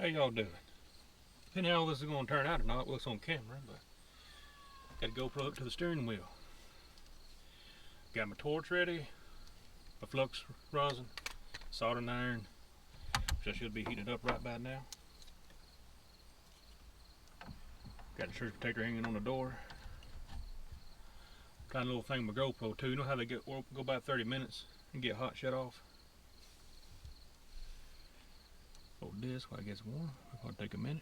How y'all doing? Depending how this is going to turn out or not, it looks on camera, but got a GoPro up to the steering wheel. Got my torch ready, my flux rosin, soldering iron, which I should be heated up right by now. Got a surge protector hanging on the door. Kind of little thing with my GoPro too. You know how they go about 30 minutes and get hot, shut off? Hold this while it gets warm. It'll take a minute.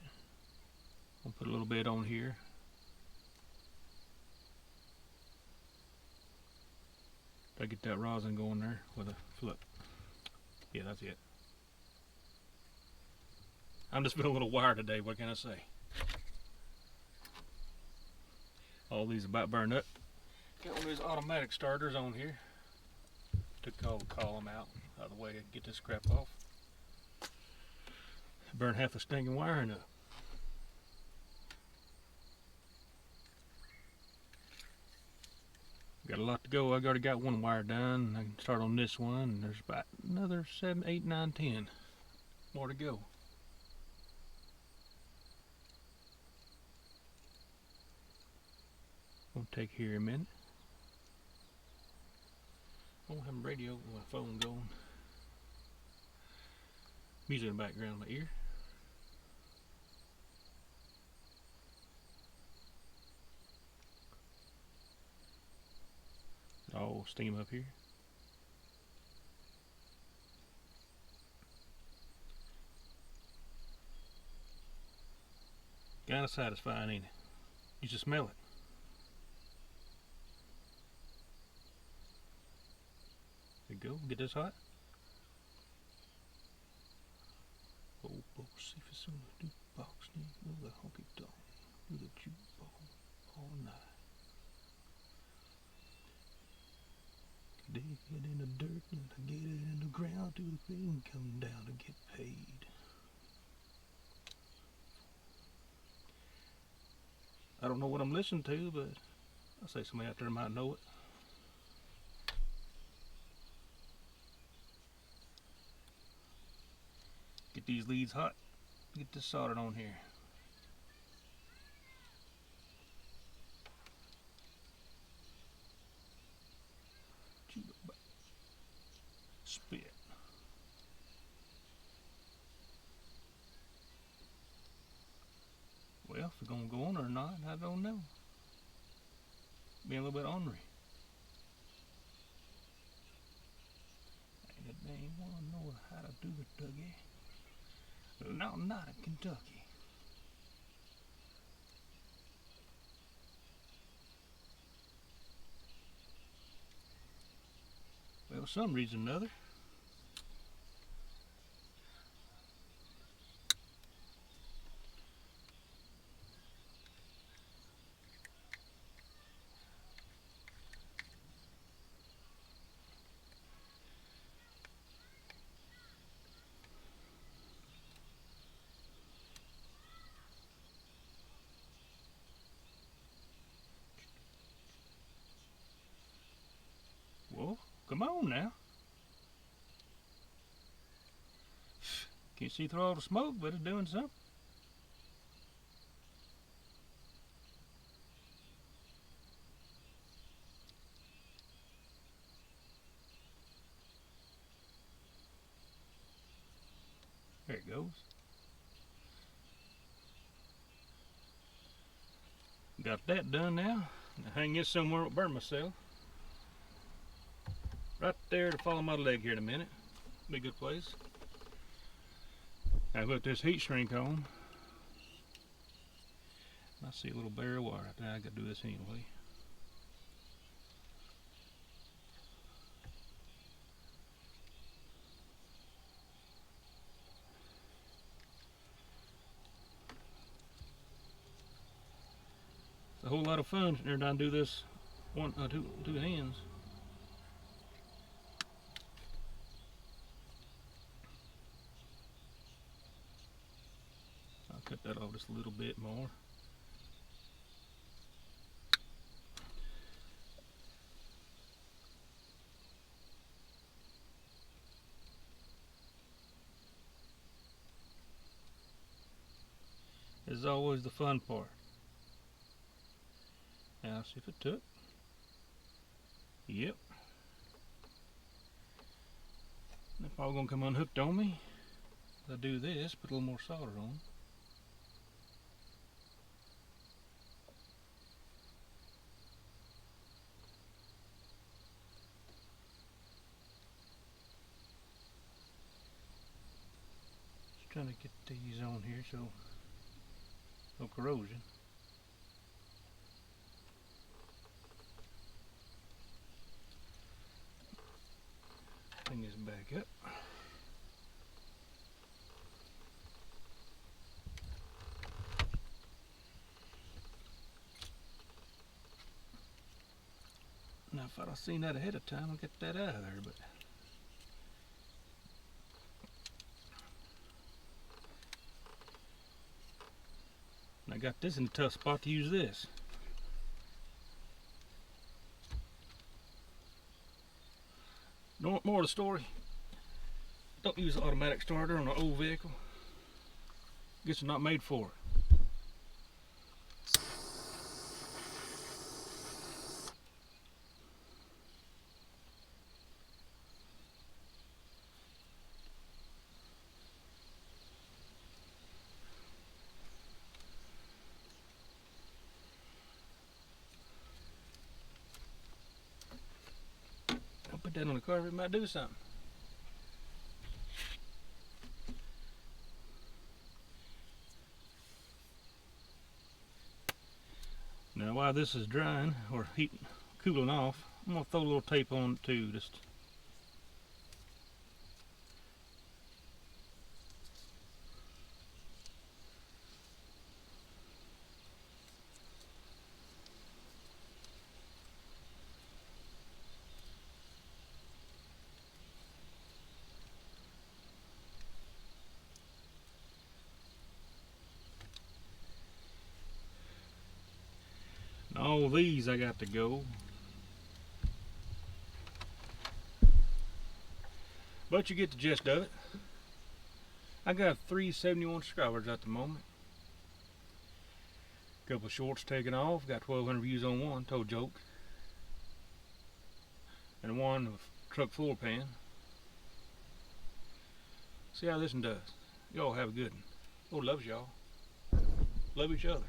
I'll put a little bit on here. Try to get that rosin going there with a flip. Yeah, that's it. I'm just feeling a little wired today, what can I say? All these about burned up. Got one of these automatic starters on here. Took all the column out of the way to get this crap off. Burned half the stinking wiring up. Got a lot to go. I already got one wire done. I can start on this one, and there's about another 7, 8, 9, 10 more to go. Gonna take here a minute. I don't have my radio with my phone going. Music in the background in my ear. All steam up here. Kind of satisfying, ain't it? You just smell it. There you go. Get this hot. Oh, see if it's on the jukebox. Do the honky tonk. Do the jukebox all night. Dig it in the dirt and get it in the ground till the rain come down to get paid. I don't know what I'm listening to, but I say somebody out there might know it. Get these leads hot. Get this soldered on here. Spit. Well, if it's gonna go on or not, I don't know. Being a little bit ornery. Ain't a dang one know how to do it, Dougie. No, not in Kentucky. Well, for some reason or another. Well, come on now. Can't see through all the smoke, but it's doing something. There it goes. Got that done now. Now hang this somewhere to burn myself. Right there to follow my leg here in a minute. Be a good place. I put this heat shrink on. I see a little bare wire right there. I gotta do this anyway. It's a whole lot of fun sitting there trying to do this two hands. I'll cut that off just a little bit more. is always the fun part. Now see if it took. Yep. They're probably gonna come unhooked on me. I'll do this, put a little more solder on. Just trying to get these on here so no corrosion. Bring this back up. Now if I'd have seen that ahead of time, I'd get that out of there, but and I got this in a tough spot to use this. More of the story. Don't use an automatic starter on an old vehicle. Guess it's not made for it. I'll put that on the car, it might do something. Now while this is drying or heating, cooling off, I'm gonna throw a little tape on it too. Just all these I got to go. But you get the gist of it. I got 371 subscribers at the moment. Couple of shorts taken off. Got 1,200 views on one, told joke. And one of truck floor pan. See how this one does. Y'all have a good one. Lord loves y'all. Love each other.